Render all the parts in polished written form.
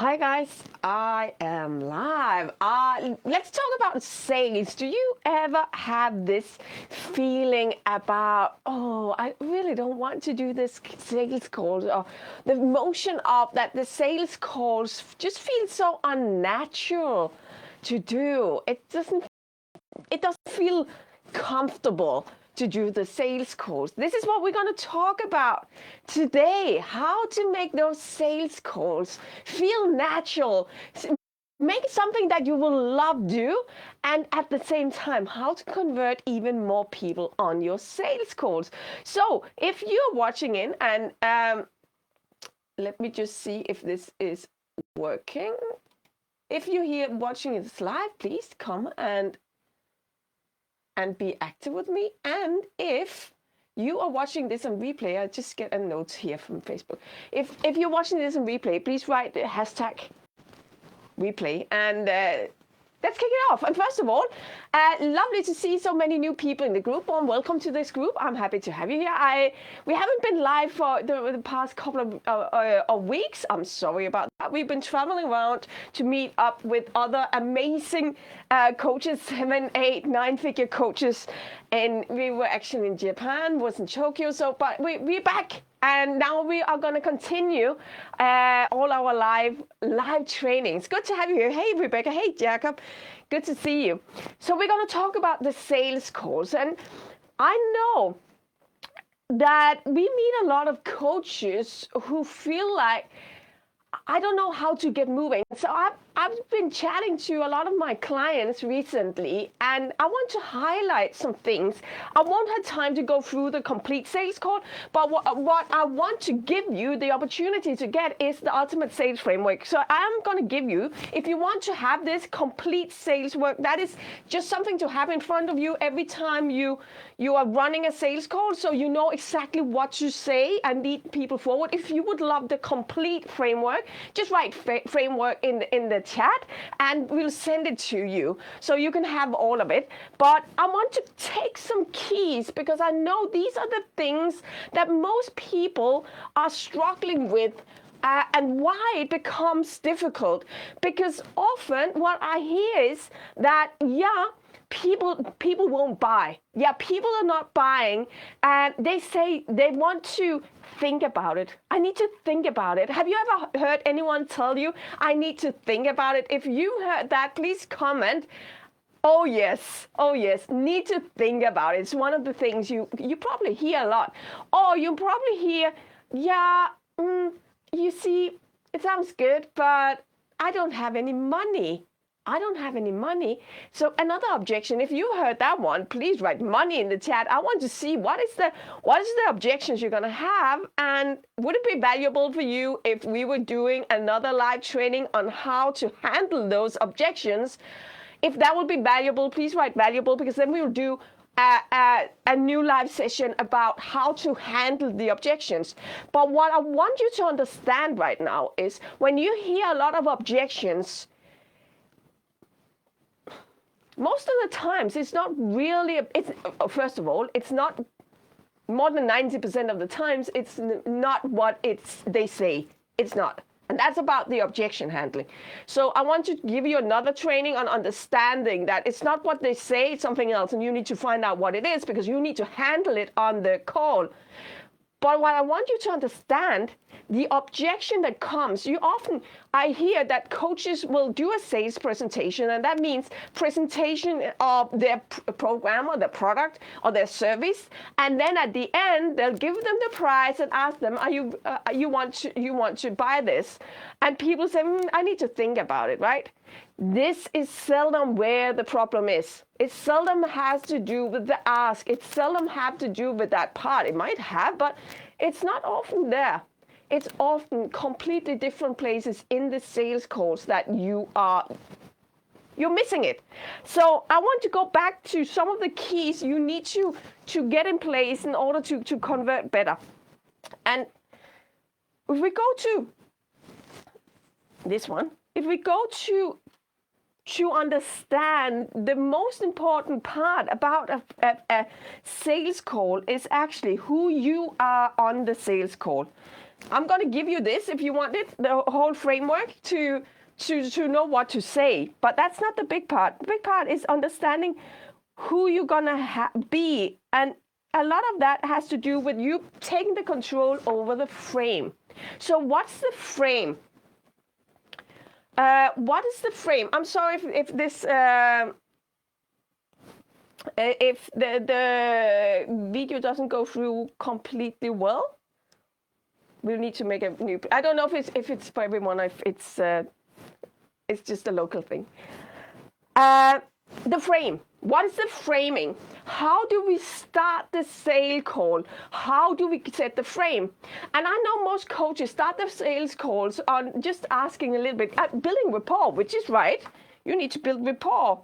Hi guys, I am live. Let's talk about sales. Do you ever have this feeling about, oh, I really don't want to do this sales calls, or the motion of that the sales calls just feel so unnatural to do. It doesn't feel comfortable to do the sales calls. This is what we're going to talk about today. How to make those sales calls feel natural. Make something that you will love do, and at the same time, how to convert even more people on your sales calls. So if you're watching in, and let me just see if this is working. If you're here watching this live, please come and be active with me. And if you are watching this on replay, I just get a note here from Facebook. If you're watching this on replay, please write the hashtag replay, and let's kick it off. And first of all, lovely to see so many new people in the group. Welcome to this group. I'm happy to have you here. We haven't been live for the past couple of weeks. I'm sorry about that. We've been traveling around to meet up with other amazing coaches, 7, 8, 9-figure coaches. And we were actually in Japan, was in Tokyo. But we're back. And now we are going to continue all our live trainings. Good to have you here. Hey, Rebecca. Hey, Jacob. Good to see you. So we're going to talk about the sales calls. And I know that we meet a lot of coaches who feel like, I don't know how to get moving. So I've been chatting to a lot of my clients recently, and I want to highlight some things. I won't have time to go through the complete sales call, but what I want to give you the opportunity to get is the ultimate sales framework. So I'm going to give you, if you want to have this complete sales work, that is just something to have in front of you every time you are running a sales call, so you know exactly what to say and lead people forward. If you would love the complete framework, just write framework in the chat, and we'll send it to you so you can have all of it. But I want to take some keys, because I know these are the things that most people are struggling with. And why it becomes difficult, because often what I hear is that, people won't buy. People are not buying, and they say they want to think about it. I need to think about it. Have you ever heard anyone tell you, I need to think about it? If you heard that, please comment. Oh yes, need to think about it. It's one of the things you probably hear a lot. Or you probably hear, you see, it sounds good, but I don't have any money. So another objection, if you heard that one, please write money in the chat. I want to see what is the objections you're going to have, and would it be valuable for you if we were doing another live training on how to handle those objections? If that would be valuable, please write valuable, because then we will do a new live session about how to handle the objections. But what I want you to understand right now is, when you hear a lot of objections, most of the times it's not really, first of all, it's not, more than 90% of the times, it's not what they say. It's not. And that's about the objection handling. So I want to give you another training on understanding that it's not what they say, it's something else, and you need to find out what it is, because you need to handle it on the call. But what I want you to understand, the objection that comes, I hear that coaches will do a sales presentation, and that means presentation of their program or their product or their service, and then at the end they'll give them the price and ask them, you want to buy this? And people say, I need to think about it, right? This is seldom where the problem is. It seldom has to do with the ask. It seldom have to do with that part. It might have, but it's not often there. It's often completely different places in the sales calls that you're missing it. So I want to go back to some of the keys you need to get in place in order to convert better. And if we go to this one, if we go to understand, the most important part about a sales call is actually who you are on the sales call. I'm going to give you this if you want it, the whole framework to know what to say. But that's not the big part. The big part is understanding who you're going to be. And a lot of that has to do with you taking the control over the frame. So what's the frame? What is the frame? I'm sorry if this... if the video doesn't go through completely well, we'll need to make a new... I don't know if it's for everyone, if it's just a local thing. The frame. What is the framing? How do we start the sale call? How do we set the frame? And I know most coaches start their sales calls on just asking a little bit, building rapport, which is right. You need to build rapport.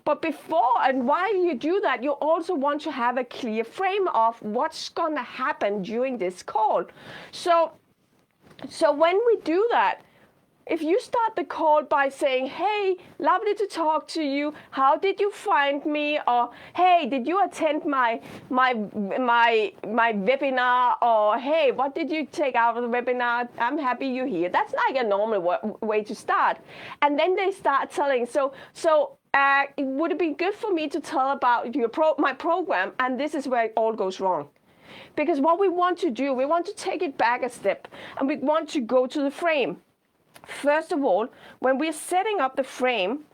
But before and while you do that, you also want to have a clear frame of what's going to happen during this call. So when we do that, if you start the call by saying, hey, lovely to talk to you. How did you find me? Or, hey, did you attend my webinar? Or, hey, what did you take out of the webinar? I'm happy you're here. That's like a normal way to start. And then they start telling, would it be good for me to tell about my program? And this is where it all goes wrong. Because what we want to do, we want to take it back a step. And we want to go to the frame. First of all, when we're setting up the frame,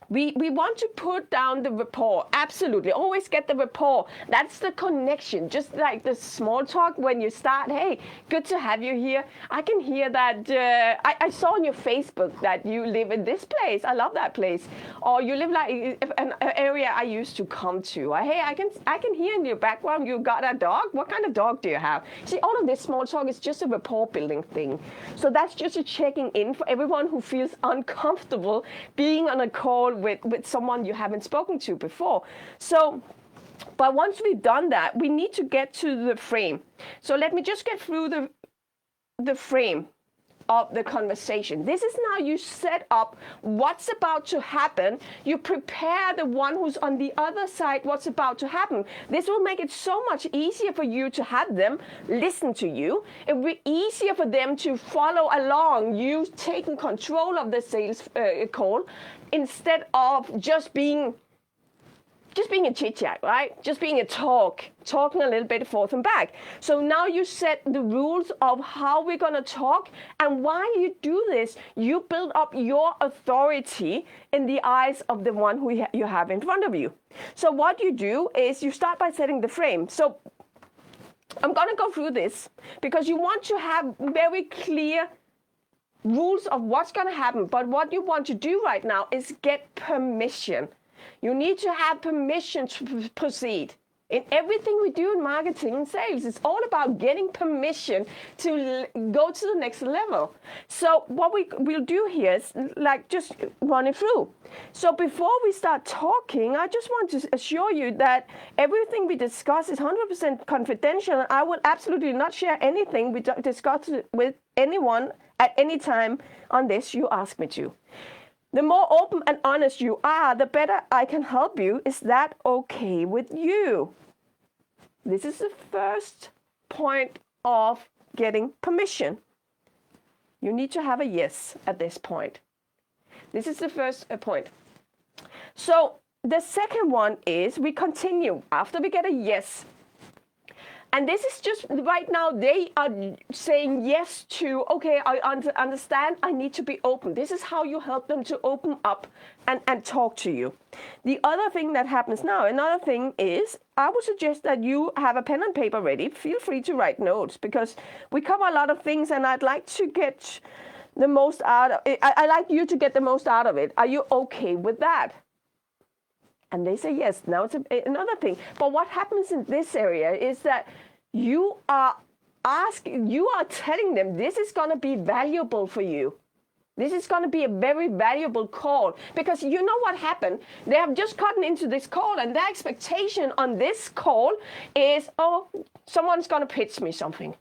we want to put down the rapport. Absolutely. Always get the rapport. That's the connection. Just like the small talk when you start, hey, good to have you here. I can hear that. I saw on your Facebook that you live in this place. I love that place. Or you live like an area I used to come to. Or, hey, I can hear in your background you got a dog. What kind of dog do you have? See, all of this small talk is just a rapport building thing. So that's just a checking in for everyone who feels uncomfortable being on a call with someone you haven't spoken to before. So, but once we've done that, we need to get to the frame. So let me just get through the frame of the conversation. This is now you set up what's about to happen. You prepare the one who's on the other side what's about to happen. This will make it so much easier for you to have them listen to you. It will be easier for them to follow along, you taking control of the sales call instead of just being a chit-chat, right? Just being a talking a little bit forth and back. So now you set the rules of how we're going to talk. And while you do this, you build up your authority in the eyes of the one who you have in front of you. So what you do is you start by setting the frame. So I'm going to go through this because you want to have very clear rules of what's going to happen. But what you want to do right now is get permission. You need to have permission to proceed. In everything we do in marketing and sales, it's all about getting permission to go to the next level. So what we'll do here is like just run it through. So before we start talking, I just want to assure you that everything we discuss is 100% confidential. And I will absolutely not share anything we discuss with anyone at any time on this you ask me to. The more open and honest you are, the better I can help you. Is that okay with you? This is the first point of getting permission. You need to have a yes at this point. This is the first point. So the second one is we continue after we get a yes. And this is just right now, they are saying yes to, okay, I understand, I need to be open. This is how you help them to open up and talk to you. The other thing that happens now, another thing is, I would suggest that you have a pen and paper ready. Feel free to write notes because we cover a lot of things and I'd like to get the most out of it. I like you to get the most out of it. Are you okay with that? And they say yes. Now it's another thing. But what happens in this area is that you are telling them this is going to be valuable for you. This is going to be a very valuable call because you know what happened? They have just gotten into this call and their expectation on this call is, oh, someone's going to pitch me something.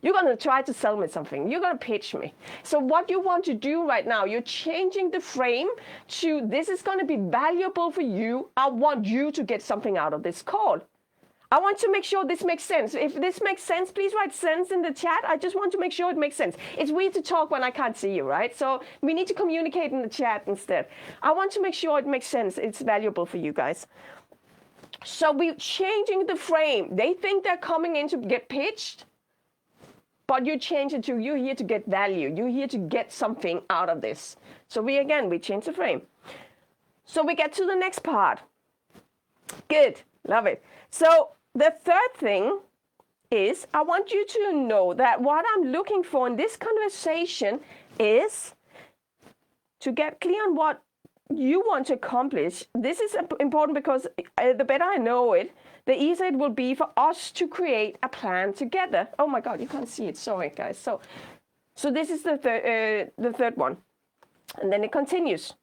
You're going to try to sell me something. You're going to pitch me. So what you want to do right now, you're changing the frame to this is going to be valuable for you. I want you to get something out of this call. I want to make sure this makes sense. If this makes sense, please write sense in the chat. I just want to make sure it makes sense. It's weird to talk when I can't see you, right? So we need to communicate in the chat instead. I want to make sure it makes sense. It's valuable for you guys. So we're changing the frame. They think they're coming in to get pitched, but you change it to you're here to get value. You're here to get something out of this. So we change the frame. So we get to the next part. Good, love it. So the third thing is I want you to know that what I'm looking for in this conversation is to get clear on what you want to accomplish. This is important because the better I know it, the easier it will be for us to create a plan together. Oh my God, you can't see it. Sorry, guys. So this is the third one. And then it continues.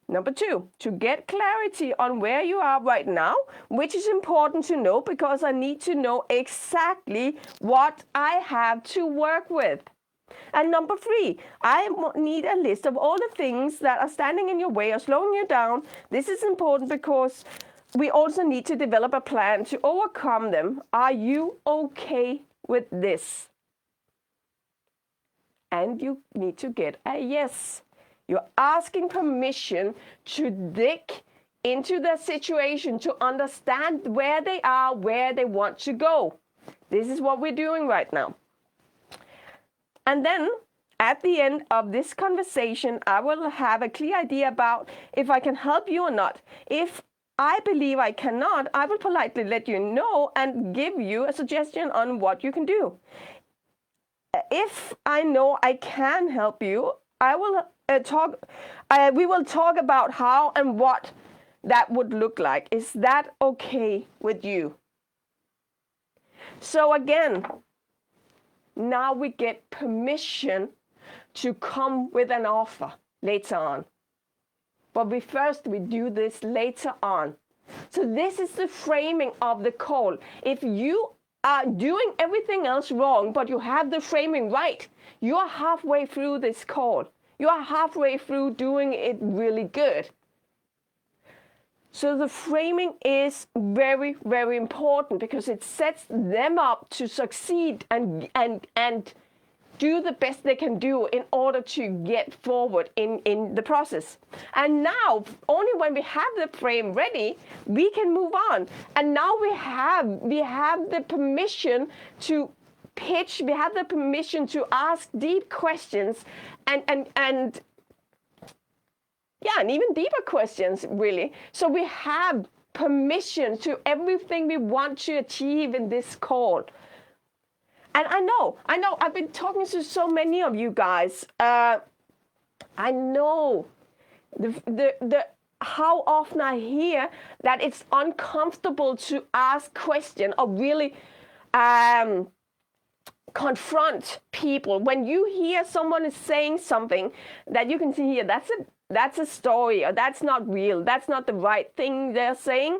Number 2, to get clarity on where you are right now, which is important to know because I need to know exactly what I have to work with. And number 3, I need a list of all the things that are standing in your way or slowing you down. This is important because we also need to develop a plan to overcome them. Are you okay with this? And you need to get a yes. You're asking permission to dig into the situation, to understand where they are, where they want to go. This is what we're doing right now. And then at the end of this conversation, I will have a clear idea about if I can help you or not. If I believe I cannot, I will politely let you know and give you a suggestion on what you can do. If I know I can help you, I will we will talk about how and what that would look like. Is that okay with you? So again, now we get permission to come with an offer later on. But we do this later on. So this is the framing of the call. If you are doing everything else wrong, but you have the framing right, you are halfway through this call. You are halfway through doing it really good. So the framing is very, very important because it sets them up to succeed and do the best they can do in order to get forward in the process. And now, only when we have the frame ready, we can move on. And now we have the permission to pitch, we have the permission to ask deep questions and even deeper questions, really. So we have permission to everything we want to achieve in this call. And I know, I've been talking to so many of you guys. I know the how often I hear that it's uncomfortable to ask questions or really confront people. When you hear someone is saying something that you can see here, that's a story, or that's not real, that's not the right thing they're saying.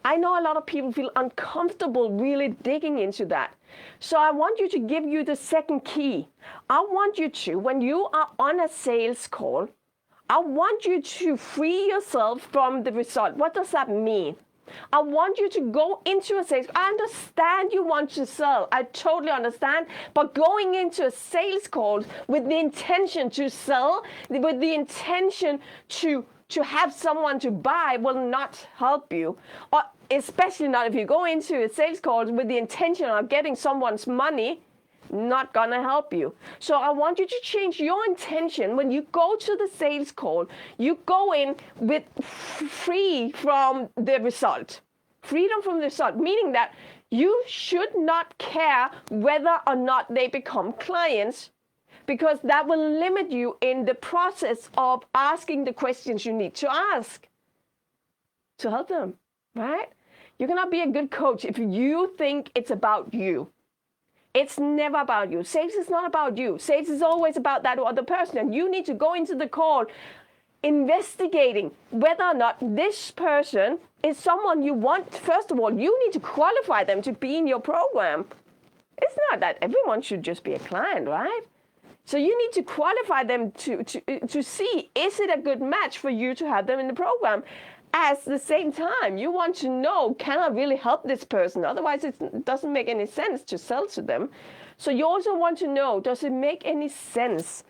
I know a lot of people feel uncomfortable really digging into that. So I want you to give you the second key. I want you to, when you are on a sales call, I want you to free yourself from the result. What does that mean? I want you to go into a sales. I understand you want to sell. I totally understand. But going into a sales call with the intention to sell, with the intention to have someone to buy will not help you. Or especially not if you go into a sales call with the intention of getting someone's money, not gonna help you. So I want you to change your intention. When you go to the sales call, you go in with free from the result. Freedom from the result, meaning that you should not care whether or not they become clients, because that will limit you in the process of asking the questions you need to ask to help them, right? You cannot be a good coach if you think it's about you. It's never about you. Sales is not about you. Sales is always about that other person. And you need to go into the call investigating whether or not this person is someone you want. First of all, you need to qualify them to be in your program. It's not that everyone should just be a client, right? So you need to qualify them to see, is it a good match for you to have them in the program? at the same time, you want to know, can I really help this person? Otherwise, it doesn't make any sense to sell to them. So you also want to know, does it make any sense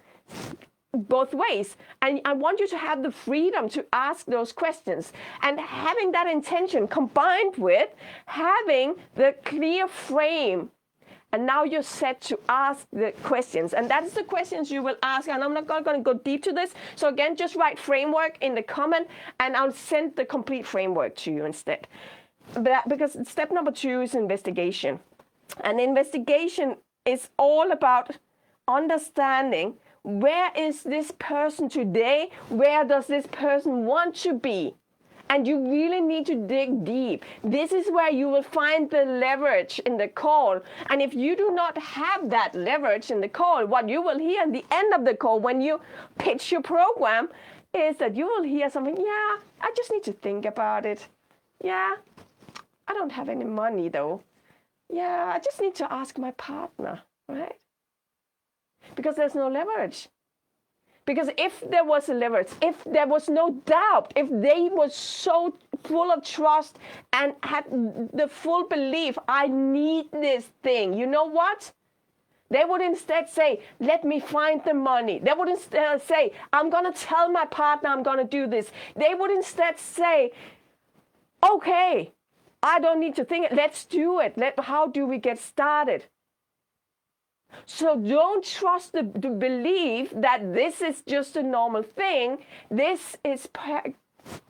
both ways? And I want you to have the freedom to ask those questions. And having that intention combined with having the clear frame. And now you're set to ask the questions. And that's the questions you will ask. And I'm not going to go deep to this. So again, just write framework in the comment and I'll send the complete framework to you instead. Because step number 2 is investigation. And investigation is all about understanding, where is this person today? Where does this person want to be? And you really need to dig deep. This is where you will find the leverage in the call. And if you do not have that leverage in the call, what you will hear at the end of the call when you pitch your program is that you will hear something, yeah, I just need to think about it. Yeah, I don't have any money though. Yeah, I just need to ask my partner, right? Because there's no leverage. Because if there was a leverage, if there was no doubt, if they were so full of trust and had the full belief, I need this thing, you know what? They would instead say, let me find the money. They would instead say, I'm going to tell my partner I'm going to do this. They would instead say, okay, I don't need to think, let's do it. How do we get started? So don't trust the belief that this is just a normal thing. This is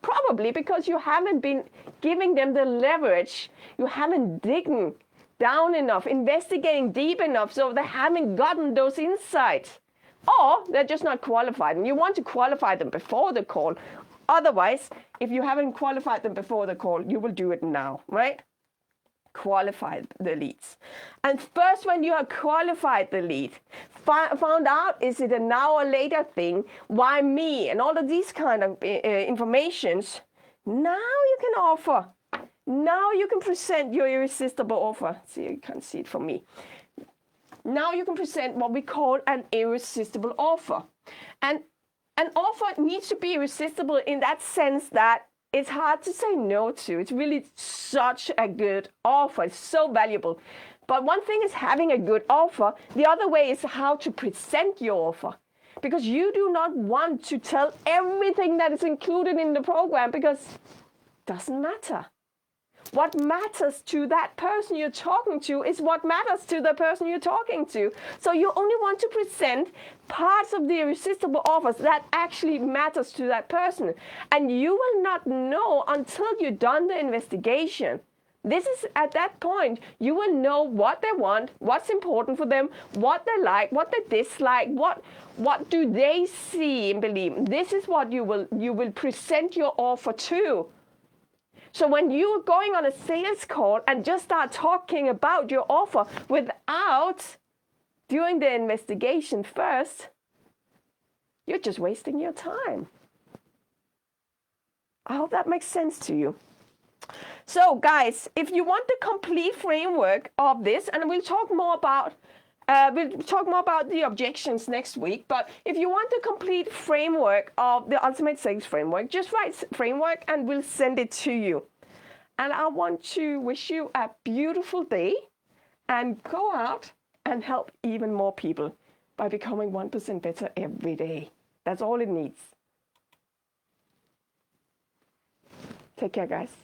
probably because you haven't been giving them the leverage. You haven't digging down enough, investigating deep enough, so they haven't gotten those insights. Or they're just not qualified. And you want to qualify them before the call. Otherwise, if you haven't qualified them before the call, you will do it now, right? Qualify the leads. And first, when you have qualified the lead, found out, is it a now or later thing? Why me? And all of these kind of informations. Now you can offer. Now you can present your irresistible offer. See, you can't see it from me. Now you can present what we call an irresistible offer. And an offer needs to be irresistible in that sense that it's hard to say no to. It's really such a good offer. It's so valuable. But one thing is having a good offer. The other way is how to present your offer. Because you do not want to tell everything that is included in the program because it doesn't matter. What matters to that person you're talking to is what matters to the person you're talking to. So you only want to present parts of the irresistible offers that actually matters to that person. And you will not know until you've done the investigation. This is at that point, you will know what they want, what's important for them, what they like, what they dislike, what do they see and believe. This is what you will present your offer to. So when you're going on a sales call and just start talking about your offer without doing the investigation first, you're just wasting your time. I hope that makes sense to you. So guys, if you want the complete framework of this, and we'll talk more about the objections next week, but if you want the complete framework of the Ultimate Sales Framework, just write framework and we'll send it to you. And I want to wish you a beautiful day and go out and help even more people by becoming 1% better every day. That's all it needs. Take care, guys.